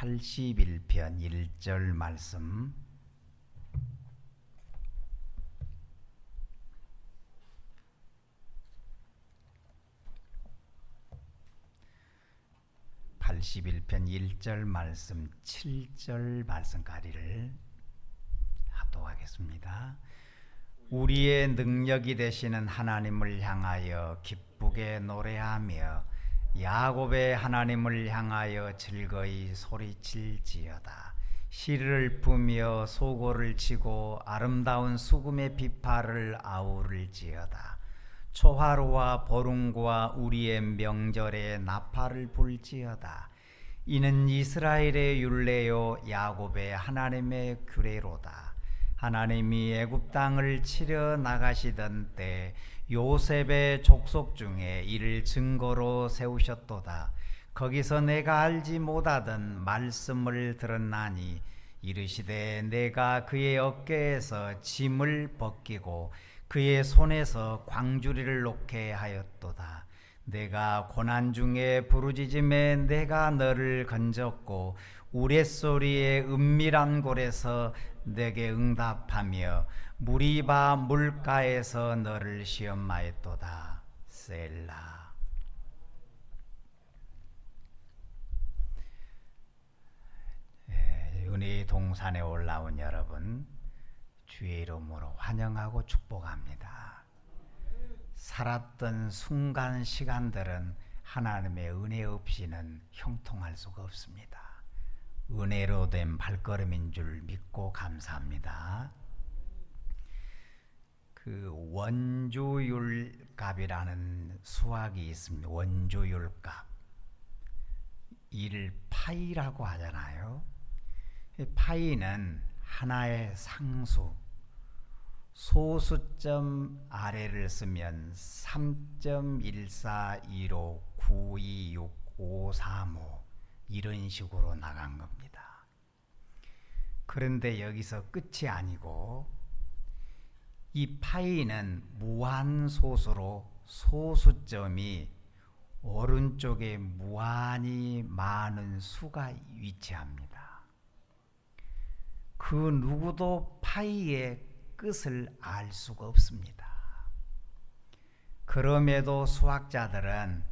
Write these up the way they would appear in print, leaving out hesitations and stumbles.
81편 1절 말씀. (81편) 1절 말씀 7절 말씀까지를 합독 하겠습니다. 우리의 능력이 되시는 하나님을 향하여 기쁘게 노래하며 야곱의 하나님을 향하여 즐거이 소리칠지어다. 시를 푸며 소고를 치고 아름다운 수금의 비파를 아우를지어다. 초하루와 보름과 우리의 명절에 나팔을 불지어다. 이는 이스라엘의 율례요 야곱의 하나님의 규례로다. 하나님이 애굽 땅을 치려 나가시던 때 요셉의 족속 중에 이를 증거로 세우셨도다. 거기서 내가 알지 못하던 말씀을 들었나니 이르시되 내가 그의 어깨에서 짐을 벗기고 그의 손에서 광주리를 놓게 하였도다. 내가 고난 중에 부르짖음에 내가 너를 건졌고 우레소리의 은밀한 곳에서 내게 응답하며 무리바 물가에서 너를 시험하였도다. 셀라. 은혜의 동산에 올라온 여러분, 주의 이름으로 환영하고 축복합니다. 살았던 순간 시간들은 하나님의 은혜 없이는 형통할 수가 없습니다. 은혜로 된 발걸음인 줄 믿고 감사합니다. 그 원조율값이라는 수학이 있습니다. 원조율값. 이를 파이라고 하잖아요. 파이는 하나의 상수, 소수점 아래를 쓰면 3.14159265535 이런 식으로 나간 겁니다. 그런데 여기서 끝이 아니고 이 파이는 무한소수로 소수점이 오른쪽에 무한히 많은 수가 위치합니다. 그 누구도 파이의 끝을 알 수가 없습니다. 그럼에도 수학자들은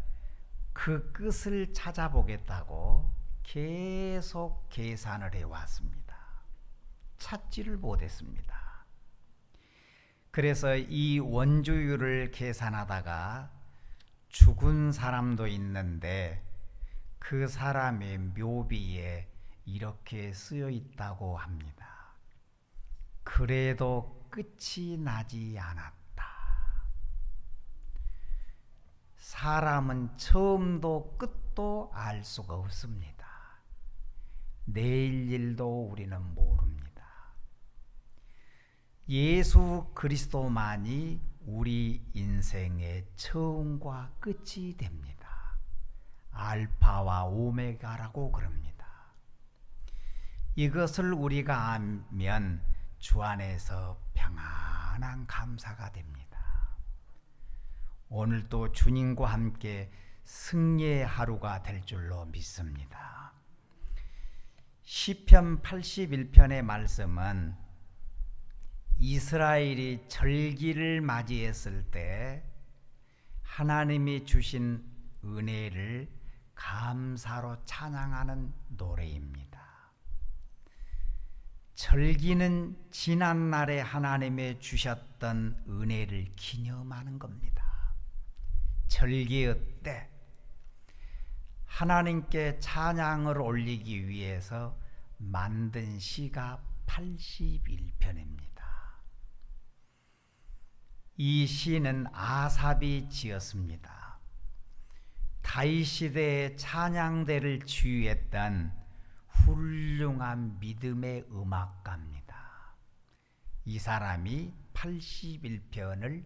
그 끝을 찾아보겠다고 계속 계산을 해왔습니다. 찾지를 못했습니다. 그래서 이 원주율을 계산하다가 죽은 사람도 있는데 그 사람의 묘비에 이렇게 쓰여 있다고 합니다. 그래도 끝이 나지 않았다. 사람은 처음도 끝도 알 수가 없습니다. 내일 일도 우리는 모릅니다. 예수 그리스도만이 우리 인생의 처음과 끝이 됩니다. 알파와 오메가라고 그럽니다. 이것을 우리가 알면 주 안에서 평안한 감사가 됩니다. 오늘도 주님과 함께 승리의 하루가 될 줄로 믿습니다. 시편 81편의 말씀은 이스라엘이 절기를 맞이했을 때 하나님이 주신 은혜를 감사로 찬양하는 노래입니다. 절기는 지난날에 하나님이 주셨던 은혜를 기념하는 겁니다. 절기의 때 하나님께 찬양을 올리기 위해서 만든 시가 81편입니다. 이 시는 아삽이 지었습니다. 다윗 시대의 찬양대를 지휘했던 훌륭한 믿음의 음악가입니다. 이 사람이 81편을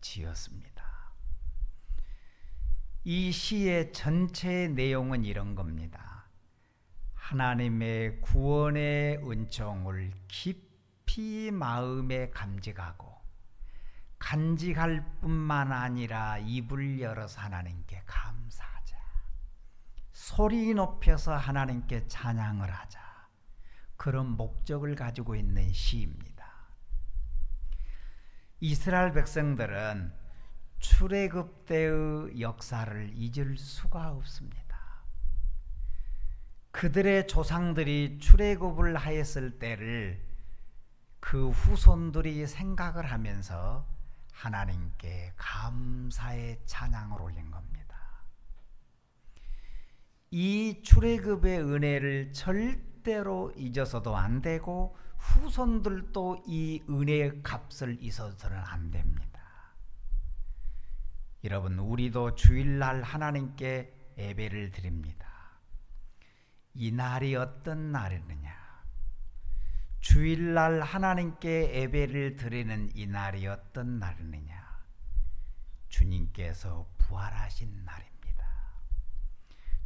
지었습니다. 이 시의 전체 내용은 이런 겁니다. 하나님의 구원의 은총을 깊이 마음에 감직하고 간직할 뿐만 아니라 입을 열어서 하나님께 감사하자. 소리 높여서 하나님께 찬양을 하자. 그런 목적을 가지고 있는 시입니다. 이스라엘 백성들은 출애굽 때의 역사를 잊을 수가 없습니다. 그들의 조상들이 출애굽을 하였을 때를 그 후손들이 생각을 하면서 하나님께 감사의 찬양을 올린 겁니다. 이 출애굽의 은혜를 절대로 잊어서도 안 되고 후손들도 이 은혜의 값을 잊어서는 안 됩니다. 여러분, 우리도 주일날 하나님께 예배를 드립니다. 이 날이 어떤 날이느냐? 주일날 하나님께 예배를 드리는 이 날이 어떤 날이느냐? 주님께서 부활하신 날입니다.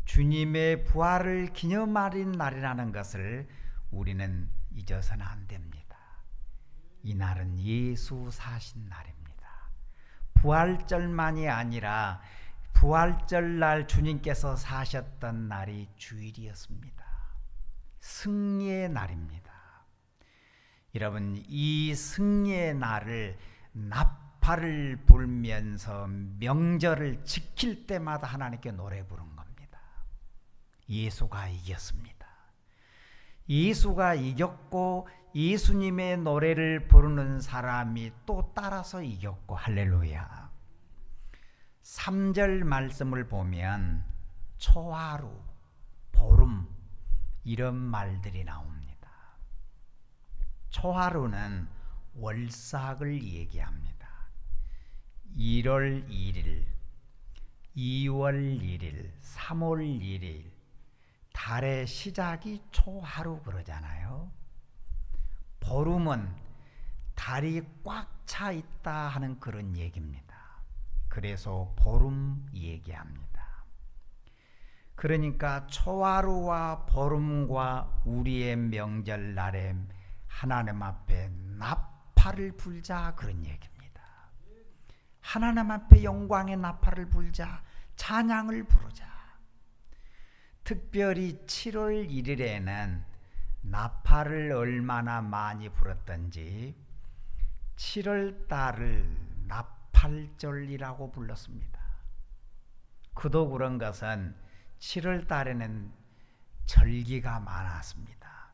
주님의 부활을 기념하는 날이라는 것을 우리는 잊어서는 안 됩니다. 이 날은 예수 사신 날입니다. 부활절만이 아니라 부활절 날 주님께서 사셨던 날이 주일이었습니다. 승리의 날입니다. 여러분, 이 승리의 날을 나팔을 불면서 명절을 지킬 때마다 하나님께 노래 부른 겁니다. 예수가 이겼습니다. 예수가 이겼고 예수님의 노래를 부르는 사람이 또 따라서 이겼고, 할렐루야. 3절 말씀을 보면 초하루, 보름 이런 말들이 나옵니다. 초하루는 월삭을 얘기합니다. 1월 1일, 2월 1일, 3월 1일 달의 시작이 초하루 그러잖아요. 보름은 달이 꽉 차 있다 하는 그런 얘기입니다. 그래서 보름 얘기합니다. 그러니까 초하루와 보름과 우리의 명절날에 하나님 앞에 나팔을 불자, 그런 얘기입니다. 하나님 앞에 영광의 나팔을 불자, 찬양을 부르자. 특별히 7월 1일에는 나팔을 얼마나 많이 불었던지 7월 달을 나팔절이라고 불렀습니다. 그도 그런 것은 7월 달에는 절기가 많았습니다.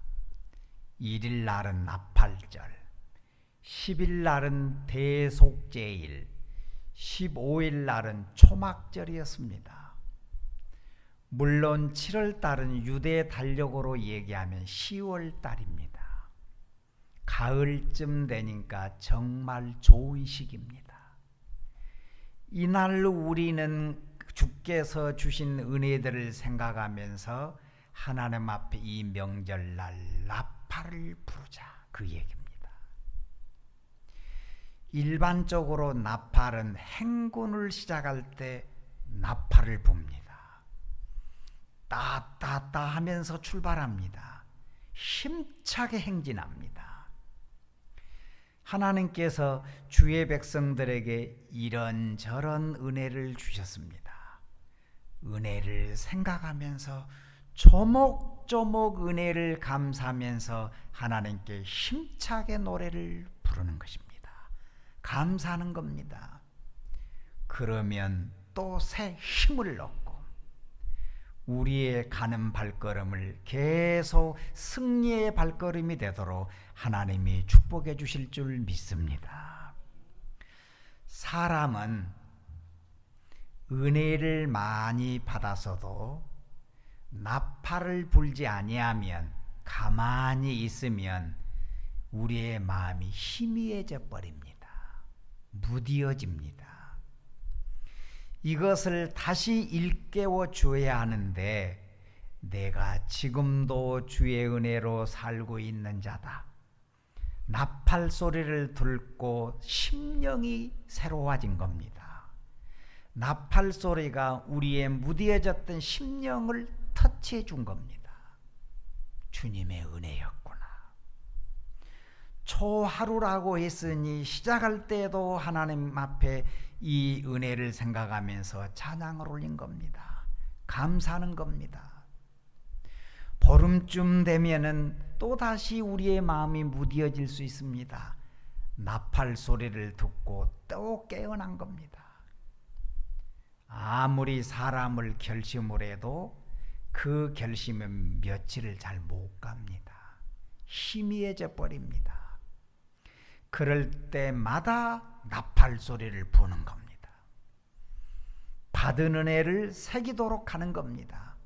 1일 날은 나팔절, 10일 날은 대속제일, 15일 날은 초막절이었습니다. 물론 7월 달은 유대 달력으로 얘기하면 10월 달입니다. 가을쯤 되니까 정말 좋은 시기입니다. 이날로 우리는 주께서 주신 은혜들을 생각하면서 하나님 앞에 이 명절날 나팔을 부르자, 그 얘기입니다. 일반적으로 나팔은 행군을 시작할 때 나팔을 붑니다. 따따따 하면서 출발합니다. 힘차게 행진합니다. 하나님께서 주의 백성들에게 이런저런 은혜를 주셨습니다. 은혜를 생각하면서 조목조목 은혜를 감사하면서 하나님께 힘차게 노래를 부르는 것입니다. 감사하는 겁니다. 그러면 또 새 힘을 얻고 우리의 가는 발걸음을 계속 승리의 발걸음이 되도록 하나님이 축복해 주실 줄 믿습니다. 사람은 은혜를 많이 받아서도 나팔을 불지 아니하면, 가만히 있으면 우리의 마음이 희미해져 버립니다. 무디어집니다. 이것을 다시 일깨워 줘야 하는데, 내가 지금도 주의 은혜로 살고 있는 자다. 나팔 소리를 듣고 심령이 새로워진 겁니다. 나팔 소리가 우리의 무디어졌던 심령을 터치해 준 겁니다. 주님의 은혜였구나. 초하루라고 했으니 시작할 때도 하나님 앞에 이 은혜를 생각하면서 찬양을 올린 겁니다. 감사하는 겁니다. 보름쯤 되면은 또다시 우리의 마음이 무뎌질 수 있습니다. 나팔 소리를 듣고 또 깨어난 겁니다. 아무리 사람을 결심을 해도 그 결심은 며칠을 잘 못 갑니다. 희미해져 버립니다. 그럴 때마다 나팔 소리를 부는 겁니다. 받은 은혜를 새기도록 하는 겁니다.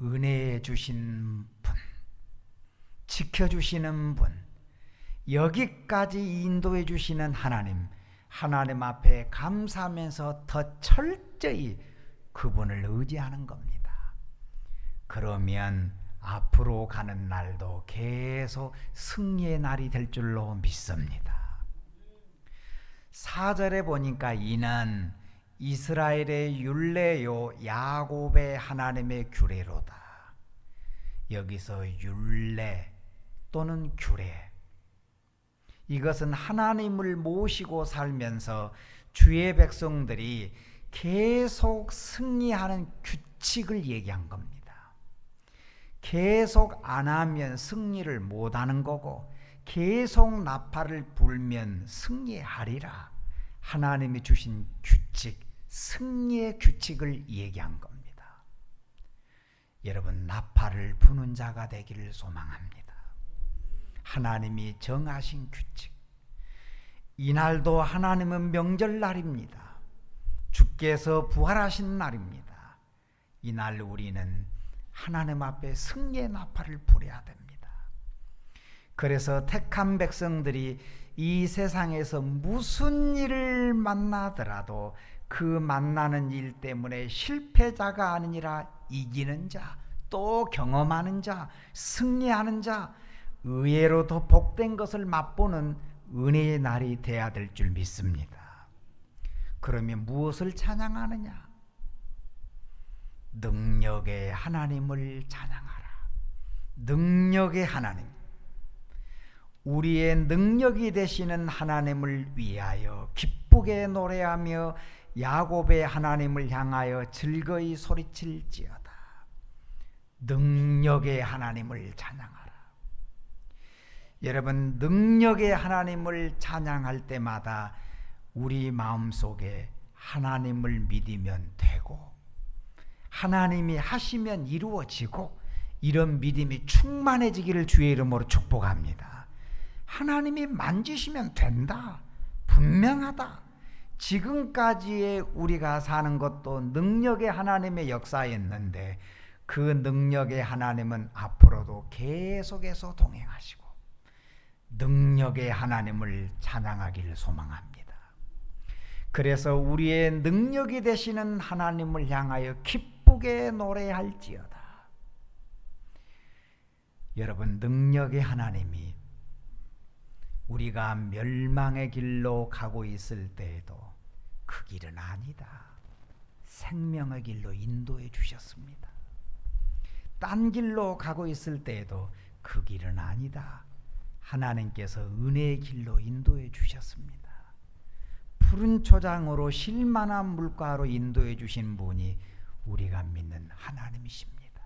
은혜 주신 분, 지켜주시는 분, 여기까지 인도해 주시는 하나님 앞에 감사하면서 더 철저히 그분을 의지하는 겁니다. 그러면 앞으로 가는 날도 계속 승리의 날이 될 줄로 믿습니다. 4절에 보니까 이는 이스라엘의 율례요 야곱의 하나님의 규례로다. 여기서 율례 또는 규례, 이것은 하나님을 모시고 살면서 주의 백성들이 계속 승리하는 규칙을 얘기한 겁니다. 계속 안 하면 승리를 못 하는 거고 계속 나팔을 불면 승리하리라. 하나님이 주신 규칙, 승리의 규칙을 얘기한 겁니다. 여러분, 나팔을 부는 자가 되기를 소망합니다. 하나님이 정하신 규칙, 이날도 하나님은 명절날입니다. 주께서 부활하신 날입니다. 이날 우리는 하나님 앞에 승리의 나팔을 불어야 됩니다. 그래서 택한 백성들이 이 세상에서 무슨 일을 만나더라도 그 만나는 일 때문에 실패자가 아니라 이기는 자, 또 경험하는 자, 승리하는 자, 의외로 더 복된 것을 맛보는 은혜의 날이 되어야 될 줄 믿습니다. 그러면 무엇을 찬양하느냐? 능력의 하나님을 찬양하라. 능력의 하나님, 우리의 능력이 되시는 하나님을 위하여 기쁘게 노래하며 야곱의 하나님을 향하여 즐거이 소리칠지어다. 능력의 하나님을 찬양하라. 여러분, 능력의 하나님을 찬양할 때마다 우리 마음속에 하나님을 믿으면 되고 하나님이 하시면 이루어지고 이런 믿음이 충만해지기를 주의 이름으로 축복합니다. 하나님이 만지시면 된다. 분명하다. 지금까지의 우리가 사는 것도 능력의 하나님의 역사였는데 그 능력의 하나님은 앞으로도 계속해서 동행하시고 능력의 하나님을 찬양하기를 소망합니다. 그래서 우리의 능력이 되시는 하나님을 향하여 기쁘게 노래할지어다. 여러분, 능력의 하나님이 우리가 멸망의 길로 가고 있을 때에도 그 길은 아니다. 생명의 길로 인도해 주셨습니다. 딴 길로 가고 있을 때에도 그 길은 아니다. 하나님께서 은혜의 길로 인도해 주셨습니다. 푸른 초장으로 쉴만한 물가로 인도해 주신 분이 우리가 믿는 하나님이십니다.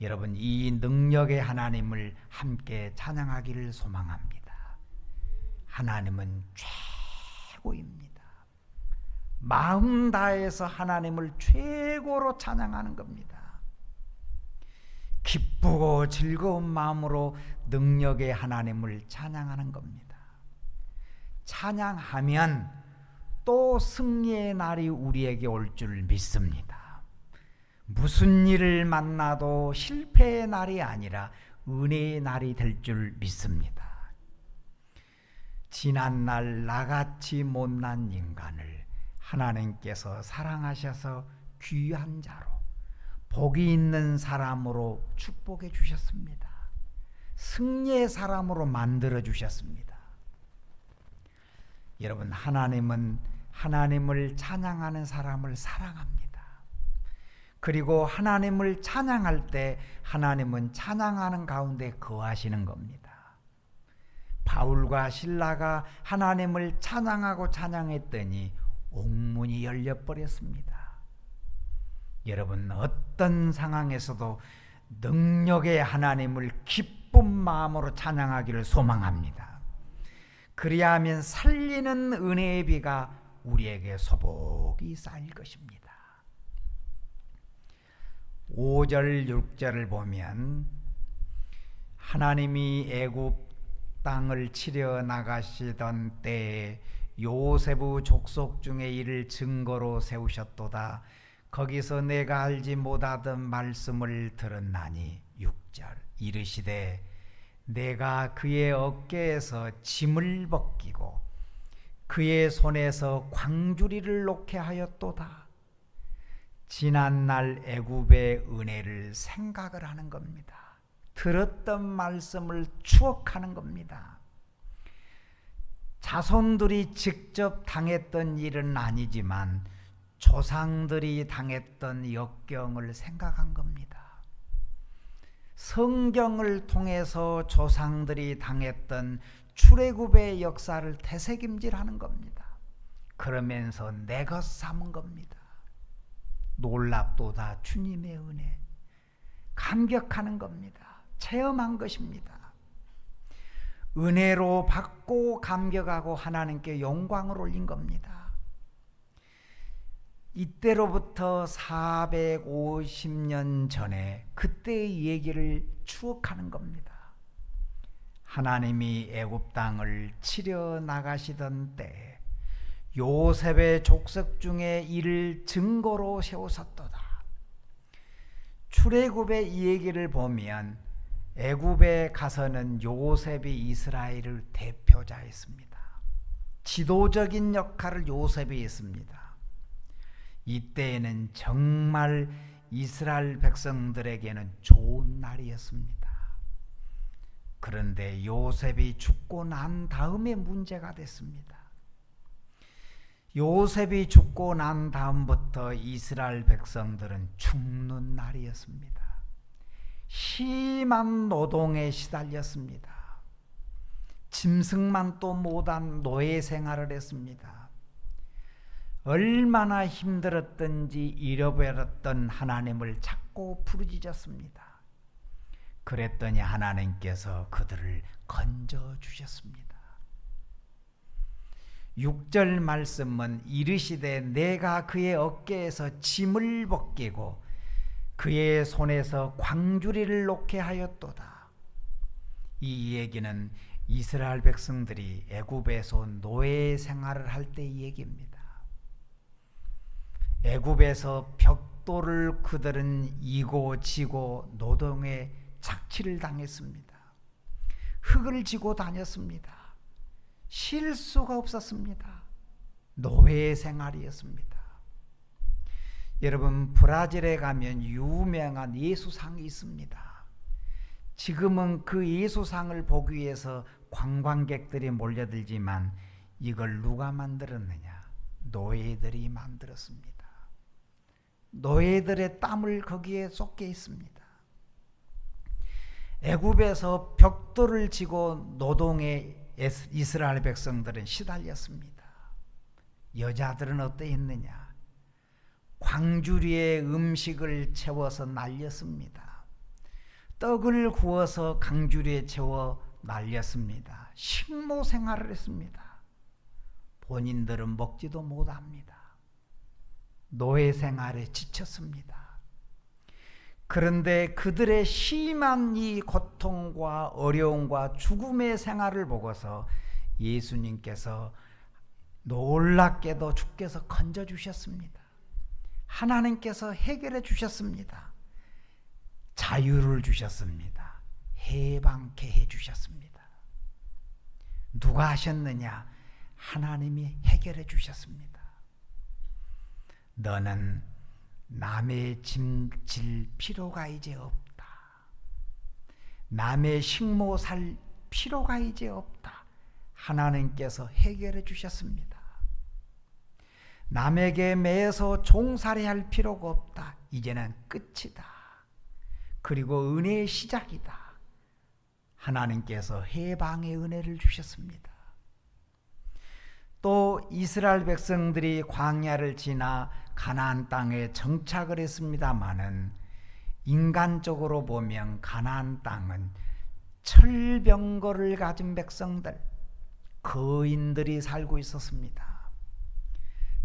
여러분, 이 능력의 하나님을 함께 찬양하기를 소망합니다. 하나님은 최고입니다. 마음 다해서 하나님을 최고로 찬양하는 겁니다. 기쁘고 즐거운 마음으로 능력의 하나님을 찬양하는 겁니다. 찬양하면 또 승리의 날이 우리에게 올 줄 믿습니다. 무슨 일을 만나도 실패의 날이 아니라 은혜의 날이 될 줄 믿습니다. 지난날 나같이 못난 인간을 하나님께서 사랑하셔서 귀한 자로 복이 있는 사람으로 축복해 주셨습니다. 승리의 사람으로 만들어 주셨습니다. 여러분, 하나님은 하나님을 찬양하는 사람을 사랑합니다. 그리고 하나님을 찬양할 때 하나님은 찬양하는 가운데 거하시는 겁니다. 바울과 실라가 하나님을 찬양하고 찬양했더니 옥문이 열려버렸습니다. 여러분, 어떤 상황에서도 능력의 하나님을 기쁜 마음으로 찬양하기를 소망합니다. 그리하면 살리는 은혜의 비가 우리에게 소복이 쌓일 것입니다. 5절 6절을 보면 하나님이 애굽 땅을 치려 나가시던 때에 요셉의 족속 중에 이를 증거로 세우셨도다. 거기서 내가 알지 못하던 말씀을 들었나니. 6절 이르시되 내가 그의 어깨에서 짐을 벗기고 그의 손에서 광주리를 놓게 하였도다. 지난날 애굽의 은혜를 생각을 하는 겁니다. 들었던 말씀을 추억하는 겁니다. 자손들이 직접 당했던 일은 아니지만 조상들이 당했던 역경을 생각한 겁니다. 성경을 통해서 조상들이 당했던 출애굽의 역사를 되새김질하는 겁니다. 그러면서 내 것 삼은 겁니다. 놀랍도다 주님의 은혜. 감격하는 겁니다. 체험한 것입니다. 은혜로 받고 감격하고 하나님께 영광을 올린 겁니다. 이때로부터 450년 전에 그때의 얘기를 추억하는 겁니다. 하나님이 애굽 땅을 치려 나가시던 때 요셉의 족속 중에 이를 증거로 세우셨도다. 출애굽의 이 얘기를 보면 애굽에 가서는 요셉이 이스라엘을 대표자였습니다. 지도적인 역할을 요셉이 했습니다. 이때에는 정말 이스라엘 백성들에게는 좋은 날이었습니다. 그런데 요셉이 죽고 난 다음에 문제가 됐습니다. 요셉이 죽고 난 다음부터 이스라엘 백성들은 죽는 날이었습니다. 심한 노동에 시달렸습니다. 짐승만 또 못한 노예 생활을 했습니다. 얼마나 힘들었던지 잃어버렸던 하나님을 찾고 부르짖었습니다. 그랬더니 하나님께서 그들을 건져주셨습니다. 6절 말씀은 이르시되 내가 그의 어깨에서 짐을 벗기고 그의 손에서 광주리를 놓게 하였도다. 이 얘기는 이스라엘 백성들이 애굽에서 노예 생활을 할 때의 얘기입니다. 애굽에서 벽돌을 그들은 이고 지고 노동에 착취를 당했습니다. 흙을 지고 다녔습니다. 쉴 수가 없었습니다. 노예 생활이었습니다. 여러분, 브라질에 가면 유명한 예수상이 있습니다. 지금은 그 예수상을 보기 위해서 관광객들이 몰려들지만 이걸 누가 만들었느냐? 노예들이 만들었습니다. 노예들의 땀을 거기에 쏟게 있습니다. 애굽에서 벽돌을 지고 노동에 이스라엘 백성들은 시달렸습니다. 여자들은 어떠했느냐? 광주리에 음식을 채워서 날렸습니다. 떡을 구워서 광주리에 채워 날렸습니다. 식모 생활을 했습니다. 본인들은 먹지도 못합니다. 노예 생활에 지쳤습니다. 그런데 그들의 심한 이 고통과 어려움과 죽음의 생활을 보고서 예수님께서 놀랍게도 주께서 건져주셨습니다. 하나님께서 해결해 주셨습니다. 자유를 주셨습니다. 해방케 해주셨습니다. 누가 하셨느냐? 하나님이 해결해 주셨습니다. 너는 남의 짐 질 필요가 이제 없다. 남의 식모 살 필요가 이제 없다. 하나님께서 해결해 주셨습니다. 남에게 매서 종살이할 필요가 없다. 이제는 끝이다. 그리고 은혜의 시작이다. 하나님께서 해방의 은혜를 주셨습니다. 또 이스라엘 백성들이 광야를 지나 가나안 땅에 정착을 했습니다마는 인간적으로 보면 가나안 땅은 철병거를 가진 백성들, 거인들이 살고 있었습니다.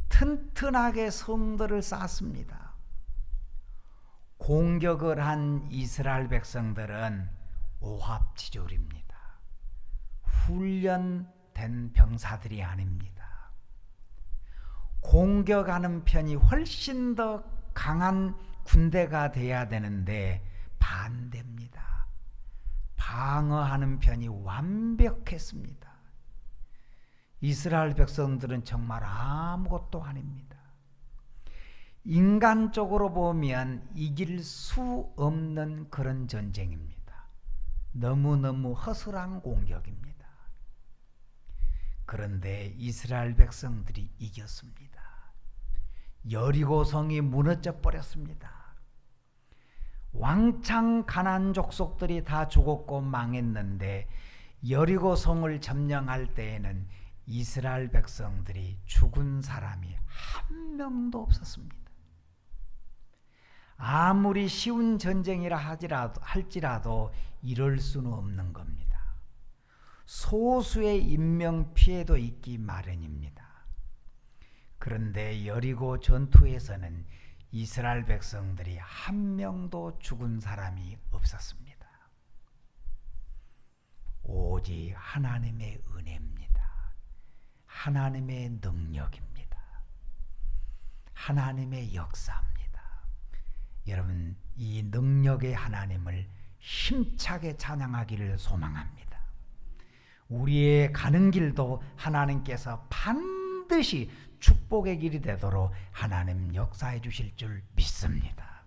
튼튼하게 성들을 쌓았습니다. 공격을 한 이스라엘 백성들은 오합지졸입니다. 훈련된 병사들이 아닙니다. 공격하는 편이 훨씬 더 강한 군대가 돼야 되는데 반대입니다. 방어하는 편이 완벽했습니다. 이스라엘 백성들은 정말 아무것도 아닙니다. 인간적으로 보면 이길 수 없는 그런 전쟁입니다. 너무너무 허술한 공격입니다. 그런데 이스라엘 백성들이 이겼습니다. 여리고성이 무너져 버렸습니다. 왕창 가나안 족속들이 다 죽었고 망했는데 여리고성을 점령할 때에는 이스라엘 백성들이 죽은 사람이 한 명도 없었습니다. 아무리 쉬운 전쟁이라 할지라도 이럴 수는 없는 겁니다. 소수의 인명 피해도 있기 마련입니다. 그런데 여리고 전투에서는 이스라엘 백성들이 한 명도 죽은 사람이 없었습니다. 오직 하나님의 은혜입니다. 하나님의 능력입니다. 하나님의 역사입니다. 여러분, 이 능력의 하나님을 힘차게 찬양하기를 소망합니다. 우리의 가는 길도 하나님께서 반드시 축복의 길이 되도록 하나님 역사해 주실 줄 믿습니다.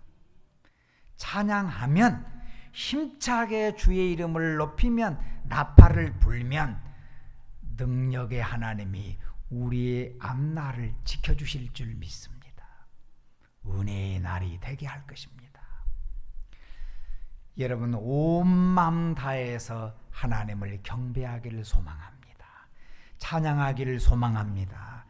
찬양하면, 힘차게 주의 이름을 높이면, 나팔을 불면 능력의 하나님이 우리의 앞날을 지켜주실 줄 믿습니다. 은혜의 날이 되게 할 것입니다. 여러분, 온 마음 다해서 하나님을 경배하기를 소망합니다. 찬양하기를 소망합니다.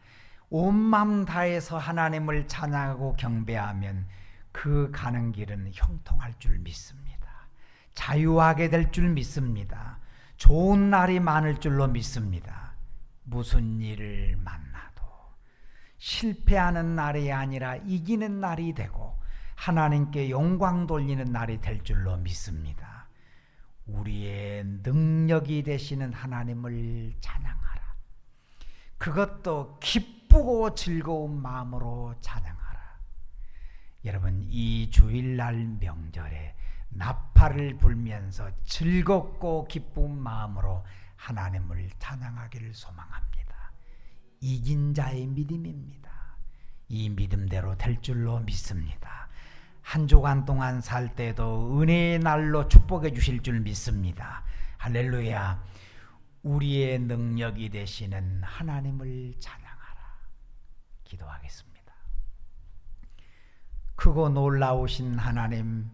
온 마음 다해서 하나님을 찬양하고 경배하면 그 가는 길은 형통할 줄 믿습니다. 자유하게 될 줄 믿습니다. 좋은 날이 많을 줄로 믿습니다. 무슨 일을 만나도 실패하는 날이 아니라 이기는 날이 되고 하나님께 영광 돌리는 날이 될 줄로 믿습니다. 우리의 능력이 되시는 하나님을 찬양하라. 그것도 기쁘고 즐거운 마음으로 찬양하라. 여러분, 이 주일날 명절에 나팔을 불면서 즐겁고 기쁜 마음으로 하나님을 찬양하기를 소망합니다. 이긴 자의 믿음입니다. 이 믿음대로 될 줄로 믿습니다. 한 주간 동안 살 때도 은혜의 날로 축복해 주실 줄 믿습니다. 할렐루야. 우리의 능력이 되시는 하나님을 찬양하라. 기도하겠습니다. 크고 놀라우신 하나님,